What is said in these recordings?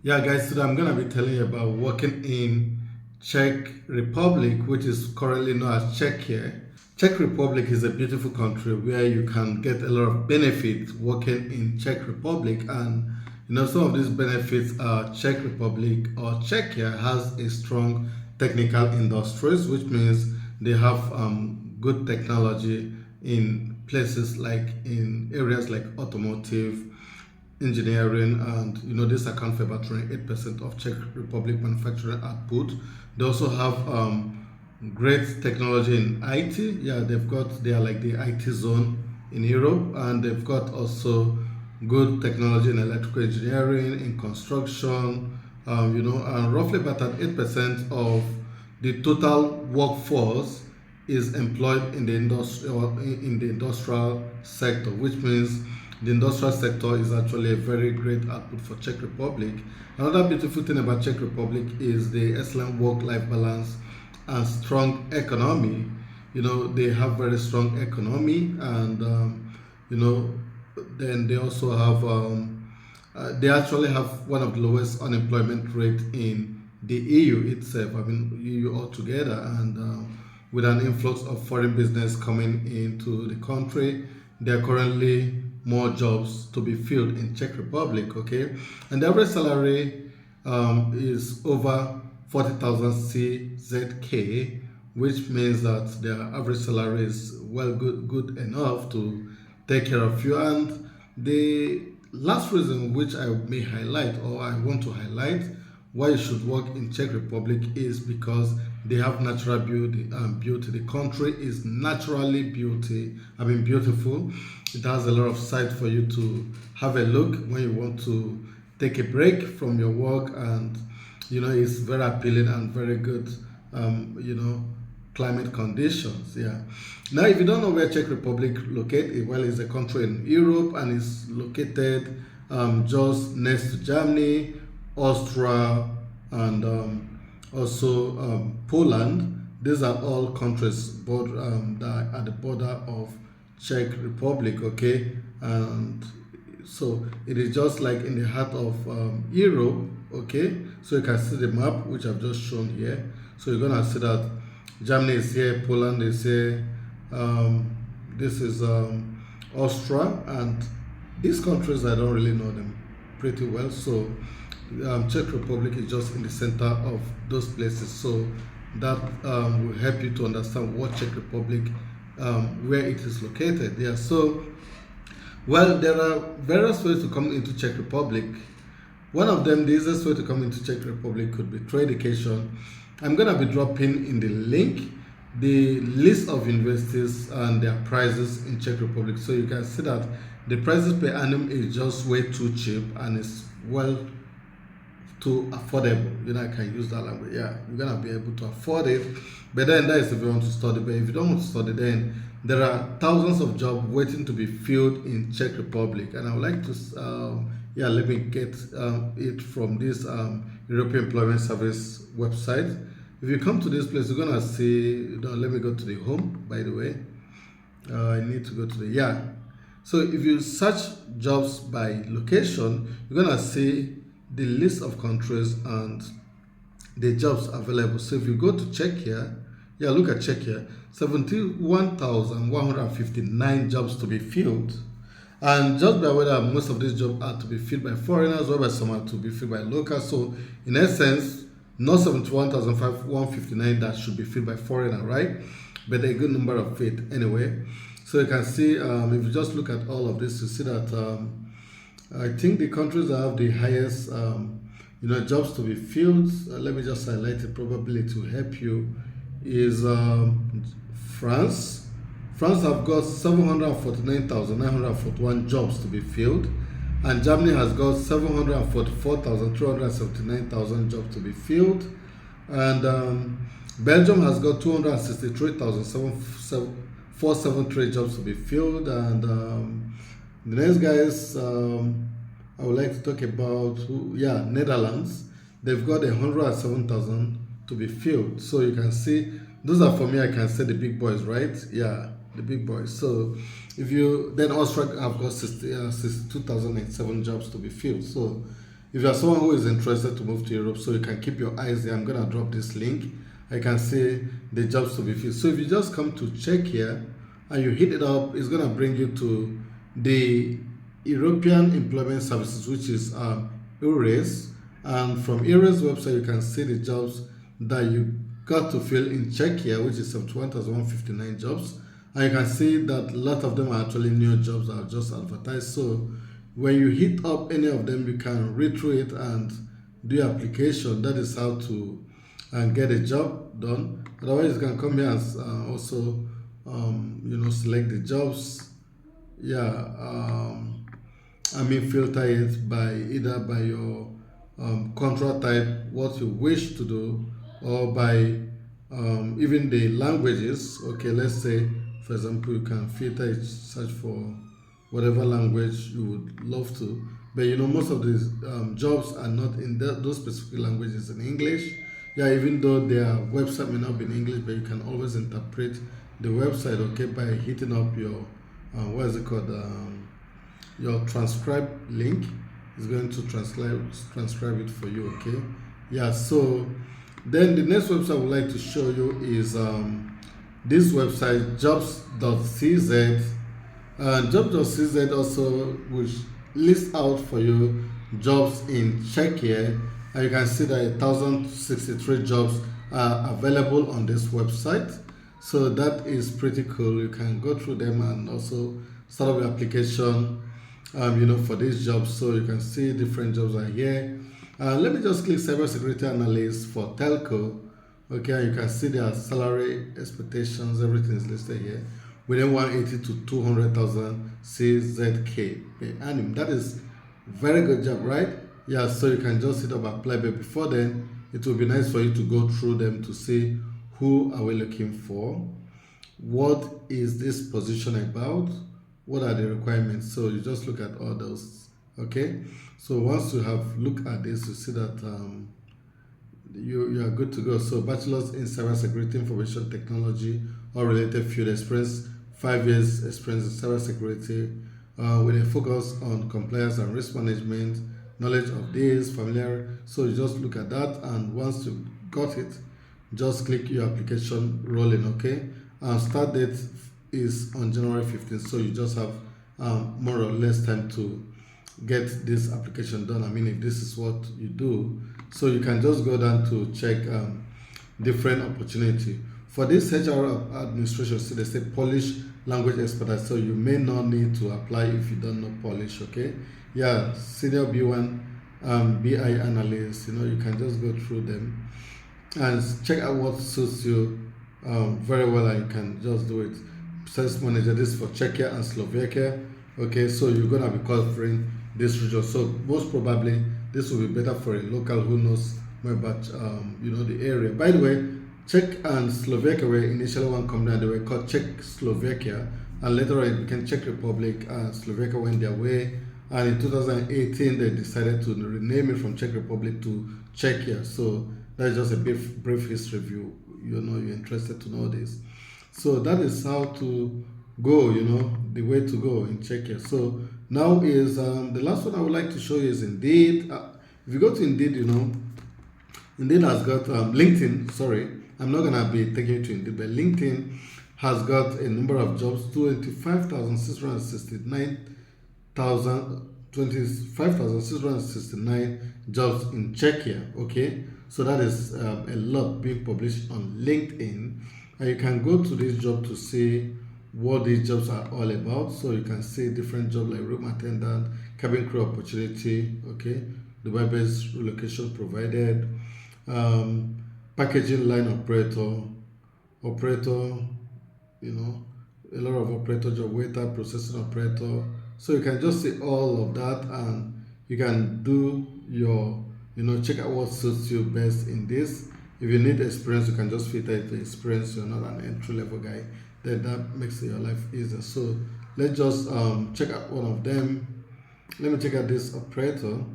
Yeah, guys, today I'm gonna be telling you about working in Czech Republic, which is currently known as Czechia. Czech Republic is a beautiful country where you can get a lot of benefits working in Czech Republic, and some of these benefits are Czech Republic or Czechia has a strong technical industries, which means they have good technology in places like in areas like automotive, engineering, and this account for about 28% of Czech Republic manufacturing output. They also have great technology in IT. Yeah, they are like the IT zone in Europe, and they've got also good technology in electrical engineering, in construction, and roughly about 8% of the total workforce is employed in the industry or in the industrial sector, which means the industrial sector is actually a very great output for Czech Republic. Another beautiful thing about Czech Republic is the excellent work-life balance and strong economy. They have very strong economy, and then they also have they actually have one of the lowest unemployment rate in the EU itself. I mean, EU altogether, and with an influx of foreign business coming into the country, there are currently more jobs to be filled in Czech Republic. Okay, and the average salary is over 40,000 CZK, which means that their average salary is good enough to take care of you. And the last reason which I may highlight, or I want to highlight, why you should work in Czech Republic is because they have natural beauty. The country is naturally beautiful. It has a lot of sight for you to have a look when you want to take a break from your work, and it's very appealing and very good. Climate conditions. Yeah. Now, if you don't know where Czech Republic located, well, it's a country in Europe, and it's located just next to Germany, Austria, and also Poland. These are all countries that are at the border of Czech Republic. Okay, and so it is just like in the heart of Europe. Okay, so you can see the map which I've just shown here. So you're gonna see that Germany is here, Poland is here, this is Austria, and these countries I don't really know them pretty well. So Czech Republic is just in the center of those places, so that will help you to understand what Czech Republic, where it is located. Yeah. So, well, there are various ways to come into Czech Republic. One of them, the easiest way to come into Czech Republic could be through education. I'm gonna be dropping in the link the list of universities and their prices in Czech Republic, so you can see that the prices per annum is just way too cheap, and it's too affordable. I can use that language. Yeah, you're gonna be able to afford it. But then that is if you want to study. But if you don't want to study, then there are thousands of jobs waiting to be filled in Czech Republic. And I would like to let me get it from this European Employment Service website. If you come to this place, you're gonna see. Let me go to the home. By the way, I need to go to the So if you search jobs by location, you're gonna see the list of countries and the jobs available. So if you go to Czechia, look at Czechia, 71,159 jobs to be filled. And just by whether most of these jobs are to be filled by foreigners, or by some are to be filled by locals. So in essence, not 71,159 that should be filled by foreigner, right? But a good number of it anyway. So you can see, if you just look at all of this, you see that I think the countries that have the highest jobs to be filled, let me just highlight it probably to help you, is France. France have got 749,941 jobs to be filled, and Germany has got 744,379 jobs to be filled, and Belgium has got 263,473 jobs to be filled, and the next guys I would like to talk about Netherlands. They've got 107,000 to be filled. So you can see, those are, for me, I can say the big boys, right? Yeah, the big boys. So if you then Austria have got 62,007 jobs to be filled. So if you are someone who is interested to move to Europe, so you can keep your eyes there. I'm gonna drop this link. I can see the jobs to be filled. So if you just come to check here and you hit it up, it's gonna bring you to the European Employment Services, which is EURES. And from EURES website, you can see the jobs that you got to fill in Czechia, which is 71,159 jobs. And you can see that a lot of them are actually new jobs that are just advertised. So when you hit up any of them, you can read through it and do your application. That is how to get a job done. Otherwise, you can come here and also select the jobs. Filter it by either by your contract type, what you wish to do, or by even the languages. Okay, let's say, for example, you can filter it, search for whatever language you would love to. But most of these jobs are not in those specific languages in English. Even though their website may not be in English, but you can always interpret the website, okay, by hitting up your your transcribe link. Is going to transcribe it for you, okay. So then the next website I would like to show you is this website, jobs.cz. Jobs.cz also will list out for you jobs in Czechia, and you can see that 1,063 jobs are available on this website. So that is pretty cool. You can go through them and also start up your application for these jobs. So you can see different jobs are here. Let me just click cybersecurity analyst for telco. Okay, you can see their salary expectations, everything is listed here. Within 180 to 200,000 CZK per annum. That is very good job, right? So you can just hit up apply, but before then, it will be nice for you to go through them to see who are we looking for, what is this position about, what are the requirements. So you just look at all those, okay. So once you have looked at this, you see that you are good to go. So bachelor's in cybersecurity information technology or related field experience, 5 years experience in cybersecurity with a focus on compliance and risk management, knowledge of this, familiar. So you just look at that, and once you got it, just click your application rolling, okay. And start date is on January 15th, so you just have more or less time to get this application done. If this is what you do, so you can just go down to check different opportunity. For this HR administration, so they say Polish language expertise, so you may not need to apply if you don't know Polish, okay. Senior B1 BI analyst, you can just go through them and check out what suits you very well, and you can just do it. Sales manager, this is for Czechia and Slovakia, okay. So you're gonna be covering this region, so most probably this will be better for a local who knows more about the area. By the way, Czech and Slovakia were initially one company, they were called Czech Slovakia, and later on it became Czech Republic, and Slovakia went their way, and in 2018 they decided to rename it from Czech Republic to Czechia. So that's just a brief history view. You're interested to know this. So that is how to go, the way to go in Czechia. So now is the last one I would like to show you is Indeed. If you go to Indeed, Indeed has got LinkedIn. Sorry, I'm not gonna be taking you to Indeed, but LinkedIn has got a number of jobs: 25,669 jobs in Czechia. Okay, so that is a lot being published on LinkedIn, and you can go to this job to see what these jobs are all about. So you can see different jobs like room attendant, cabin crew opportunity, okay, Dubai-based relocation provided, packaging line operator, a lot of operator job, waiter, processing operator. So you can just see all of that, and you can do your, check out what suits you best in this. If you need experience, you can just filter it to experience. You're not an entry-level guy, then that makes your life easier. So let's just check out one of them. Let me check out this operator.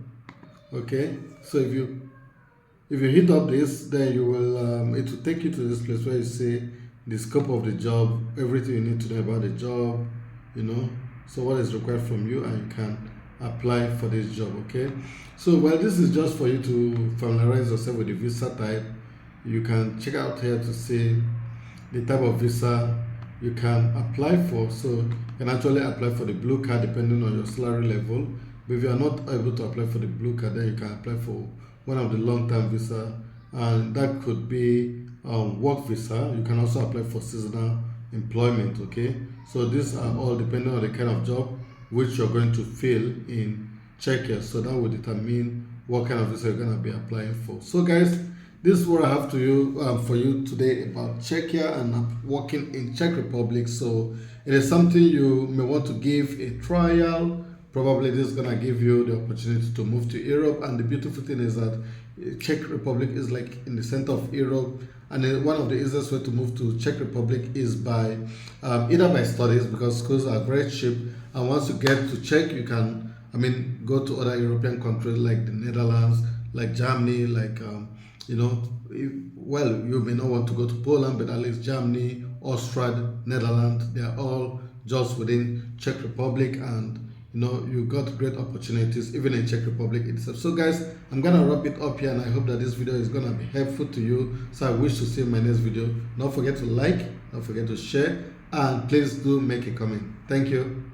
Okay, so if you hit up this, then you will it will take you to this place where you see the scope of the job, everything you need to know about the job, so what is required from you, and you can apply for this job. Okay, so well, this is just for you to familiarize yourself with the visa type. You can check out here to see the type of visa you can apply for. So you can actually apply for the blue card depending on your salary level. But if you are not able to apply for the blue card, then you can apply for one of the long-term visa, and that could be work visa. You can also apply for seasonal employment. Okay, so these are all depending on the kind of job which you're going to fill in Czechia. So that will determine what kind of visa you're going to be applying for. So guys, this is what I have to you for you today about Czechia and working in Czech Republic. So it is something you may want to give a trial. Probably this is gonna give you the opportunity to move to Europe. And the beautiful thing is that Czech Republic is like in the center of Europe, and one of the easiest way to move to Czech Republic is by either by studies, because schools are very cheap. And once you get to Czech, you can, go to other European countries like the Netherlands, like Germany, like you may not want to go to Poland, but at least Germany, Austria, Netherlands, they are all just within Czech Republic, and you got great opportunities even in Czech Republic itself. So guys, I'm gonna wrap it up here, and I hope that this video is gonna be helpful to you. So I wish to see you in my next video. Don't forget to like, don't forget to share, and please do make a comment. Thank you.